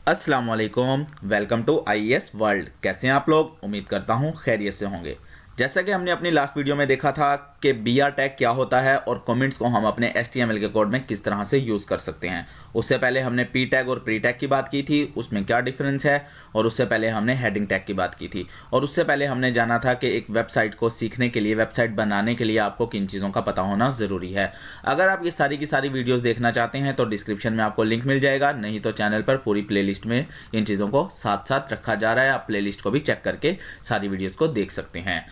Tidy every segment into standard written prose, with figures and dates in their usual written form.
अस्सलाम वालेकुम, welcome to IAS world. कैसे हैं आप लोग? उम्मीद करता हूं खैरियत से होंगे। जैसा कि हमने अपनी लास्ट वीडियो में देखा था कि बीआर टैग क्या होता है और कमेंट्स को हम अपने एचटीएमएल के कोड में किस तरह से यूज़ कर सकते हैं। उससे पहले हमने पी टैग और प्री टैग की बात की थी, उसमें क्या डिफरेंस है, और उससे पहले हमने हेडिंग टैग की बात की थी, और उससे पहले हमने जाना था कि एक वेबसाइट को सीखने के लिए, वेबसाइट बनाने के लिए आपको किन चीज़ों का पता होना ज़रूरी है। अगर आप ये सारी की सारी वीडियोज़ देखना चाहते हैं तो डिस्क्रिप्शन में आपको लिंक मिल जाएगा, नहीं तो चैनल पर पूरी प्लेलिस्ट में इन चीज़ों को साथ साथ रखा जा रहा है। आप प्लेलिस्ट को भी चेक करके सारी वीडियोज़ को देख सकते हैं।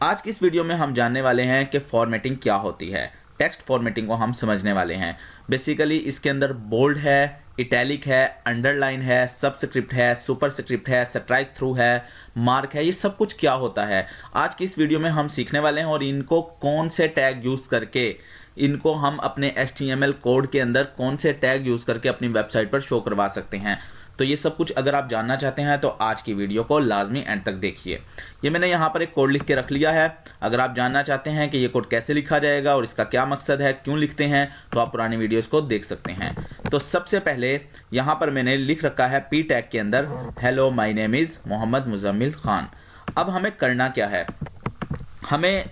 आज की इस वीडियो में हम जानने वाले हैं कि फॉर्मेटिंग क्या होती है। टेक्स्ट फॉर्मेटिंग को हम समझने वाले हैं। बेसिकली इसके अंदर बोल्ड है, इटैलिक है, अंडरलाइन है, सबस्क्रिप्ट है, सुपरस्क्रिप्ट है, स्ट्राइक थ्रू है, मार्क है, ये सब कुछ क्या होता है आज की इस वीडियो में हम सीखने वाले हैं। और इनको कौन से टैग यूज़ करके, इनको हम अपने HTML कोड के अंदर कौन से टैग यूज़ करके अपनी वेबसाइट पर शो करवा सकते हैं। तो ये सब कुछ अगर आप जानना चाहते हैं तो आज की वीडियो को लाजमी एंड तक देखिए। ये मैंने यहाँ पर एक कोड लिख के रख लिया है। अगर आप जानना चाहते हैं कि ये कोड कैसे लिखा जाएगा और इसका क्या मकसद है, क्यों लिखते हैं, तो आप पुरानी वीडियोस को देख सकते हैं। तो सबसे पहले यहाँ पर मैंने लिख रखा है पी टैग के अंदर, hello my name is Mohammad Muzammil Khan. अब हमें करना क्या है, हमें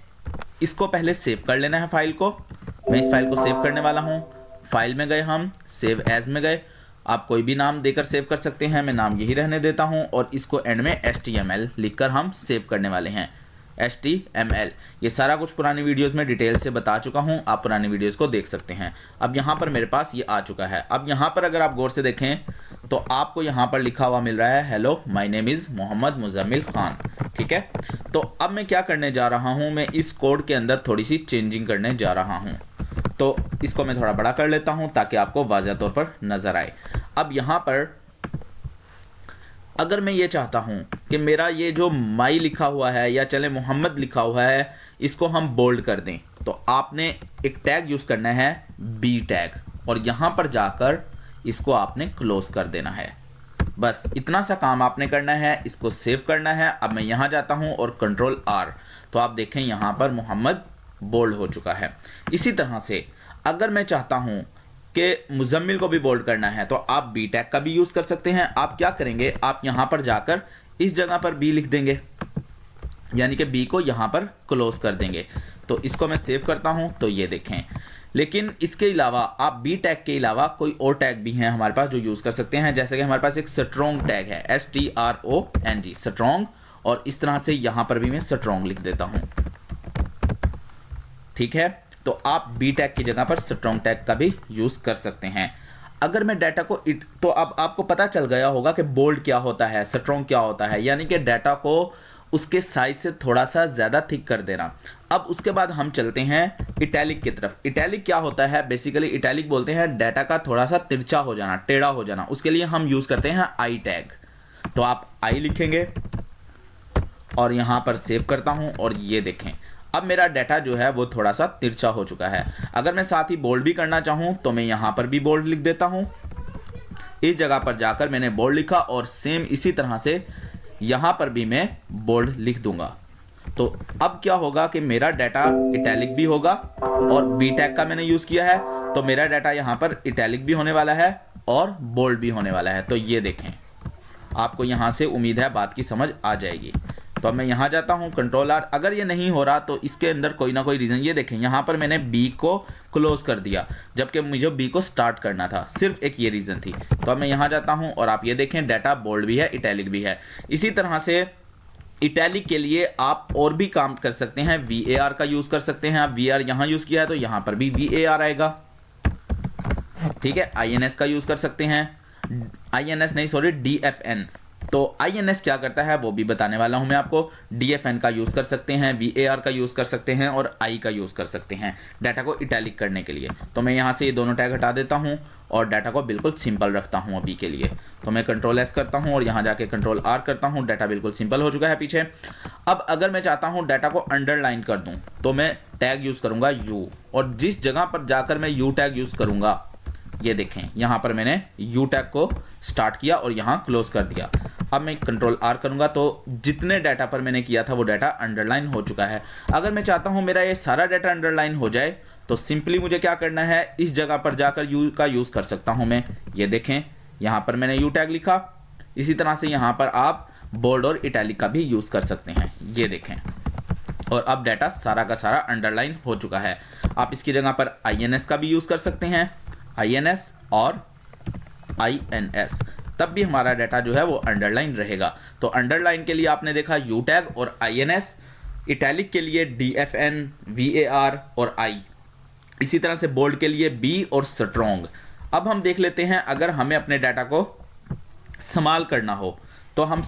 इसको पहले सेव कर लेना है फाइल को। मैं इस फाइल को सेव करने वाला हूँ। फाइल में गए, हम सेव एज में गए। आप कोई भी नाम देकर सेव कर सकते हैं, मैं नाम यही रहने देता हूं, और इसको एंड में HTML लिखकर हम सेव करने वाले हैं। HTML ये सारा कुछ पुरानी वीडियोस में डिटेल से बता चुका हूं, आप पुरानी वीडियोस को देख सकते हैं। अब यहां पर मेरे पास ये आ चुका है। अब यहां पर अगर आप गौर से देखें तो आपको यहां पर लिखा हुआ मिल रहा है, hello my name is Mohammad Muzammil Khan. ठीक है, तो अब मैं क्या करने जा रहा हूँ, मैं इस कोड के अंदर थोड़ी सी चेंजिंग करने जा रहा हूँ। तो इसको मैं थोड़ा बड़ा कर लेता हूं ताकि आपको वाज़ह तौर पर नजर आए। अब यहां पर अगर मैं ये चाहता हूं कि मेरा ये जो माई लिखा हुआ है, या चले मोहम्मद लिखा हुआ है, इसको हम बोल्ड कर दें, तो आपने एक टैग यूज करना है बी टैग, और यहां पर जाकर इसको आपने क्लोज कर देना है। बस इतना सा काम आपने करना है, इसको सेव करना है। अब मैं यहां जाता हूं और कंट्रोल R, तो आप देखें यहां पर मोहम्मद बोल्ड हो चुका है। इसी तरह से अगर मैं चाहता हूं कि मुजम्मिल को भी बोल्ड करना है तो आप बी टैग का भी यूज कर सकते हैं। आप क्या करेंगे, आप यहां पर जाकर इस जगह पर बी लिख देंगे, यानी कि बी को यहां पर क्लोज कर देंगे। तो इसको मैं सेव करता हूं, तो ये देखें। लेकिन इसके अलावा आप बी टैग के अलावा कोई और टैग भी हैं हमारे पास जो यूज कर सकते हैं। जैसे कि हमारे पास एक स्ट्रॉन्ग टैग है, STRONG, स्ट्रॉन्ग, और इस तरह से यहां पर भी मैं स्ट्रॉन्ग लिख देता हूं। ठीक है, तो आप बी टैग की जगह पर स्ट्रॉन्ग टैग का भी यूज कर सकते हैं। अगर मैं डाटा को तो अब आपको पता चल गया होगा कि बोल्ड क्या होता है, स्ट्रॉन्ग क्या होता है, यानी कि डाटा को उसके साइज से थोड़ा सा ज्यादा थिक कर देना। अब उसके बाद हम चलते हैं इटैलिक की तरफ। इटैलिक क्या होता है, बेसिकली इटैलिक बोलते हैं डाटा का थोड़ा सा तिरछा हो जाना, टेढ़ा हो जाना। उसके लिए हम यूज करते हैं आई टैग। तो आप आई लिखेंगे और यहां पर सेव करता हूं, और ये देखें अब मेरा डाटा जो है वो थोड़ा सा तिरछा हो चुका है। अगर मैं साथ ही बोल्ड भी करना चाहूं तो मैं यहां पर भी बोल्ड लिख देता हूं। इस जगह पर जाकर मैंने बोल्ड लिखा, और सेम इसी तरह से यहां पर भी मैं बोल्ड लिख दूंगा। तो अब क्या होगा कि मेरा डाटा इटैलिक भी होगा, और बी टैग का मैंने यूज किया है, तो मेरा डाटा यहां पर इटैलिक भी होने वाला है और बोल्ड भी होने वाला है। तो ये देखें, आपको यहां से उम्मीद है बात की समझ आ जाएगी। तो अब मैं यहाँ जाता हूँ, कंट्रोल R। अगर ये नहीं हो रहा तो इसके अंदर कोई ना कोई रीज़न, ये देखें यहाँ पर मैंने B को क्लोज कर दिया जबकि मुझे B को स्टार्ट करना था, सिर्फ एक ये रीज़न थी। तो अब मैं यहाँ जाता हूँ और आप ये देखें डाटा बोल्ड भी है, इटैलिक भी है। इसी तरह से इटैलिक के लिए आप और भी काम कर सकते हैं, VAR का यूज़ कर सकते हैं। आप VAR यहाँ यूज़ किया है तो यहाँ पर भी VAR आएगा। ठीक है, INS का यूज़ कर सकते हैं, INS नहीं सॉरी DFN। तो INS क्या करता है वो भी बताने वाला हूं मैं आपको। DFN का यूज कर सकते हैं, VAR का यूज कर सकते हैं, और I का यूज कर सकते हैं डाटा को इटैलिक करने के लिए। तो मैं यहां से ये दोनों टैग हटा देता हूं और डाटा को बिल्कुल सिंपल रखता हूं अभी के लिए। तो मैं कंट्रोल S करता हूं और यहां जाके कंट्रोल R करता हूं। डाटा बिल्कुल सिंपल हो चुका है पीछे। अब अगर मैं चाहता हूं डाटा को अंडरलाइन कर दूं तो मैं टैग यूज करूंगा U, और जिस जगह पर जाकर मैं U टैग यूज करूंगा, ये देखें यहां पर मैंने U टैग को स्टार्ट किया और यहां क्लोज कर दिया। अब मैं कंट्रोल R करूंगा तो जितने डाटा पर मैंने किया था वो डाटा अंडरलाइन हो चुका है। अगर मैं चाहता हूं मेरा ये सारा डाटा अंडरलाइन हो जाए तो सिंपली मुझे क्या करना है, इस जगह पर जाकर U का यूज कर सकता हूं मैं। ये देखें यहां पर मैंने U टैग लिखा इसी तरह से यहाँ पर आप बोल्ड और इटैलिक का भी यूज़ कर सकते हैं। ये देखें, और अब डाटा सारा का सारा अंडरलाइन हो चुका है। आप इसकी जगह पर INS का भी यूज़ कर सकते हैं, INS और INS, तब भी हमारा डाटा जो है वो अंडरलाइन रहेगा। तो अंडरलाइन के लिए आपने देखा U टैग और INS, इटैलिक के लिए DFN, VAR और I, इसी तरह से बोल्ड के लिए B और स्ट्रॉन्ग। अब हम देख लेते हैं, अगर हमें अपने डाटा को संभाल करना हो तो हम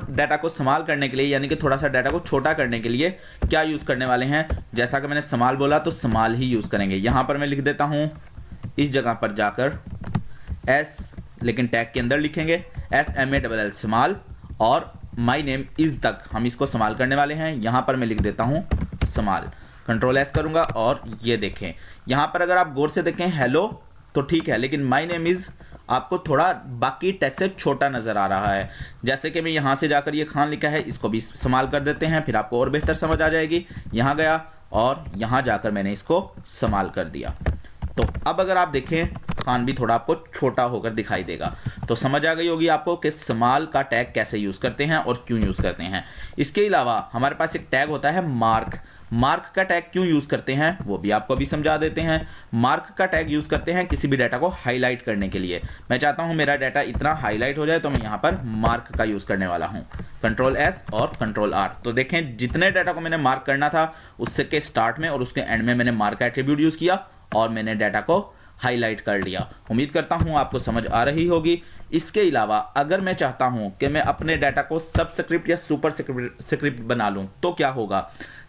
डाटा को संभाल करने के लिए, यानी कि थोड़ा सा डाटा को छोटा करने के लिए क्या यूज़ करने वाले हैं। जैसा कि मैंने संभाल बोला तो संभाल ही यूज़ करेंगे। यहाँ पर मैं लिख देता हूँ, इस जगह पर जाकर S, लेकिन टैग के अंदर लिखेंगे SMALL संभाल, और माई नेम इज़ तक हम इसको संभाल करने वाले हैं। यहाँ पर मैं लिख देता हूँ संभाल, कंट्रोल S करूँगा, और ये देखें यहाँ पर अगर आप गौर से देखें हेलो तो ठीक है, लेकिन माई नेम इज़ आपको थोड़ा बाकी टेक्स्ट से छोटा नज़र आ रहा है। जैसे कि मैं यहाँ से जाकर ये खान लिखा है, इसको भी संभाल कर देते हैं, फिर आपको और बेहतर समझ आ जाएगी। यहाँ गया और यहाँ जाकर मैंने इसको संभाल कर दिया। तो अब अगर आप देखें, खान भी थोड़ा आपको छोटा होकर दिखाई देगा। तो समझ आ गई होगी आपको कि संभाल का टैग कैसे यूज़ करते हैं और क्यों यूज़ करते हैं। इसके अलावा हमारे पास एक टैग होता है मार्क। मार्क का टैग क्यों यूज़ करते हैं वो भी आपको अभी समझा देते हैं। मार्क का टैग यूज़ करते हैं किसी भी डाटा को हाईलाइट करने के लिए। मैं चाहता हूं मेरा डाटा इतना हाईलाइट हो जाए तो मैं यहां पर मार्क का यूज़ करने वाला हूं, कंट्रोल S और कंट्रोल R। तो देखें, जितने डाटा को मैंने मार्क करना था उससे के स्टार्ट में और उसके एंड में मैंने मार्क का एट्रीब्यूट यूज़ किया और मैंने डाटा को हाईलाइट कर लिया। उम्मीद करता हूं आपको समझ आ रही होगी। इसके अलावा अगर मैं चाहता हूं कि मैं अपने डाटा को सबस्क्रिप्ट या सुपर स्क्रिप्ट बना लूं तो क्या होगा।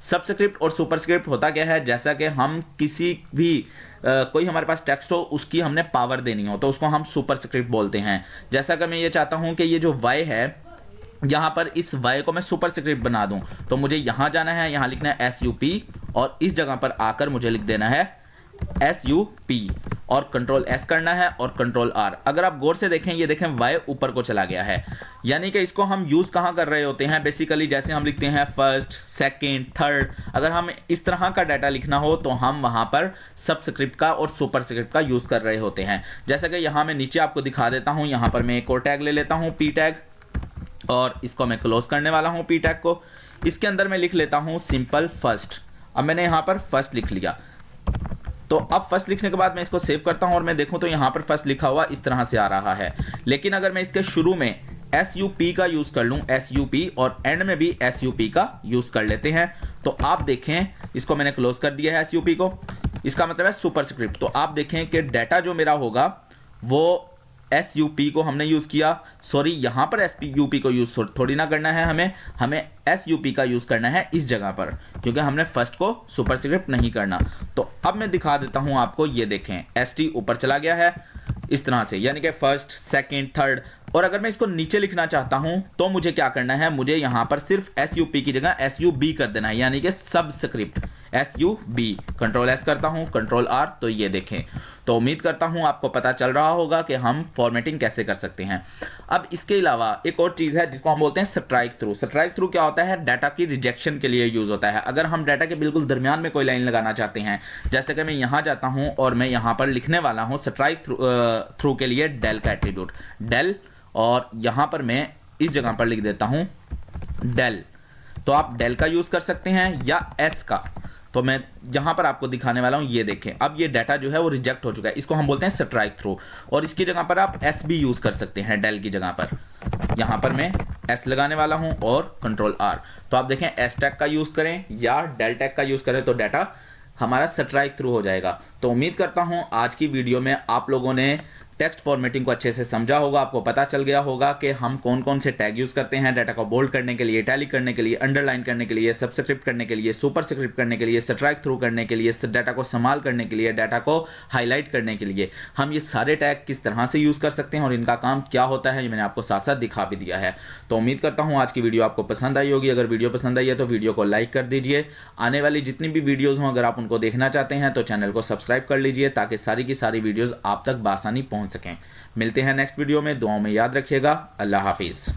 सबस्क्रिप्ट और सुपर स्क्रिप्ट होता क्या है, जैसा कि हम किसी भी कोई हमारे पास टेक्स्ट हो उसकी हमने पावर देनी हो तो उसको हम सुपर स्क्रिप्ट बोलते हैं। जैसा कि मैं ये चाहता हूं कि ये जो Y है, यहाँ पर इस Y को मैं सुपर स्क्रिप्ट बना दूं तो मुझे यहाँ जाना है, यहाँ लिखना है SUP और इस जगह पर आकर मुझे लिख देना है SUP और कंट्रोल S करना है और कंट्रोल R। अगर आप गौर से देखें, ये देखें Y ऊपर को चला गया है, यानी कि इसको हम यूज़ कहाँ कर रहे होते हैं। बेसिकली जैसे हम लिखते हैं फर्स्ट, सेकंड, थर्ड, अगर हम इस तरह का डाटा लिखना हो तो हम वहाँ पर सबस्क्रिप्ट का और सुपर स्क्रिप्ट का यूज़ कर रहे होते हैं। जैसा कि यहाँ मैं नीचे आपको दिखा देता हूँ, यहाँ पर मैं एक और टैग ले लेता हूँ P टैग, और इसको मैं क्लोज करने वाला हूँ P टैग को। इसके अंदर मैं लिख लेता हूँ सिंपल फर्स्ट। अब मैंने यहाँ पर फर्स्ट लिख लिया, तो अब फर्स्ट लिखने के बाद मैं इसको सेव करता हूं और मैं देखूं तो यहां पर फर्स्ट लिखा हुआ इस तरह से आ रहा है। लेकिन अगर मैं इसके शुरू में SUP का यूज कर लूं, SUP, और एंड में भी SUP का यूज कर लेते हैं, तो आप देखें इसको मैंने क्लोज कर दिया है SUP को, इसका मतलब है सुपर स्क्रिप्ट। तो आप देखें कि डाटा जो मेरा होगा वो SUP को हमने यूज़ किया, सॉरी यहाँ पर SUP को यूज़ थोड़ी ना करना है, हमें SUP का यूज़ करना है इस जगह पर, क्योंकि हमने फर्स्ट को सुपर स्क्रिप्ट नहीं करना। तो अब मैं दिखा देता हूँ आपको, ये देखें ST ऊपर चला गया है इस तरह से, यानी कि फर्स्ट, सेकंड, थर्ड। और अगर मैं इसको नीचे लिखना चाहता हूं तो मुझे क्या करना है, मुझे यहां पर सिर्फ SUP की जगह SUB कर देना है, यानी कि सबस्क्रिप्ट SUB। कंट्रोल S करता हूं, कंट्रोल R, तो ये देखें। तो उम्मीद करता हूं आपको पता चल रहा होगा कि हम फॉर्मेटिंग कैसे कर सकते हैं। अब इसके अलावा एक और चीज़ है जिसको हम बोलते हैं स्ट्राइक थ्रू। स्ट्राइक थ्रू क्या होता है, डाटा की रिजेक्शन के लिए यूज़ होता है। अगर हम डाटा के बिल्कुल दरमियान में कोई लाइन लगाना चाहते हैं, जैसे कि मैं यहाँ जाता हूँ और मैं यहाँ पर लिखने वाला हूँ स्ट्राइक थ्रू के लिए डेल का एट्रीब्यूट डेल, और यहाँ पर मैं इस जगह पर लिख देता हूँ डेल। तो आप डेल का यूज़ कर सकते हैं या S का। तो मैं यहाँ पर आपको दिखाने वाला हूँ, ये देखें अब ये डाटा जो है वो रिजेक्ट हो चुका है, इसको हम बोलते हैं स्ट्राइक थ्रू। और इसकी जगह पर आप S भी यूज़ कर सकते हैं डेल की जगह पर। यहाँ पर मैं S लगाने वाला हूँ और कंट्रोल R। तो आप देखें S टैग का यूज़ करें या डेल टैग का यूज़ करें तो डाटा हमारा स्ट्राइक थ्रू हो जाएगा। तो उम्मीद करता हूँ आज की वीडियो में आप लोगों ने टेक्स्ट फॉर्मेटिंग को अच्छे से समझा होगा, आपको पता चल गया होगा कि हम कौन कौन से टैग यूज़ करते हैं डाटा को बोल्ड करने के लिए, इटैलिक करने के लिए, अंडरलाइन करने के लिए, सबस्क्रिप्ट करने के लिए, सुपर स्क्रिप्ट करने के लिए, स्ट्राइक थ्रू करने के लिए, डाटा को संभाल करने के लिए, डाटा को हाईलाइट करने के लिए। हम ये सारे टैग किस तरह से यूज़ कर सकते हैं और इनका काम क्या होता है ये मैंने आपको साथ साथ दिखा भी दिया है। तो उम्मीद करता हूँ आज की वीडियो आपको पसंद आई होगी। अगर वीडियो पसंद आई है तो वीडियो को लाइक कर दीजिए। आने वाली जितनी भी वीडियोज़ हों अगर आप उनको देखना चाहते हैं तो चैनल को सब्सक्राइब कर लीजिए ताकि सारी की सारी वीडियोज़ आप तक बआसानी पहुँच सकें। मिलते हैं नेक्स्ट वीडियो में, दुआओं में याद रखिएगा। अल्लाह हाफिज़।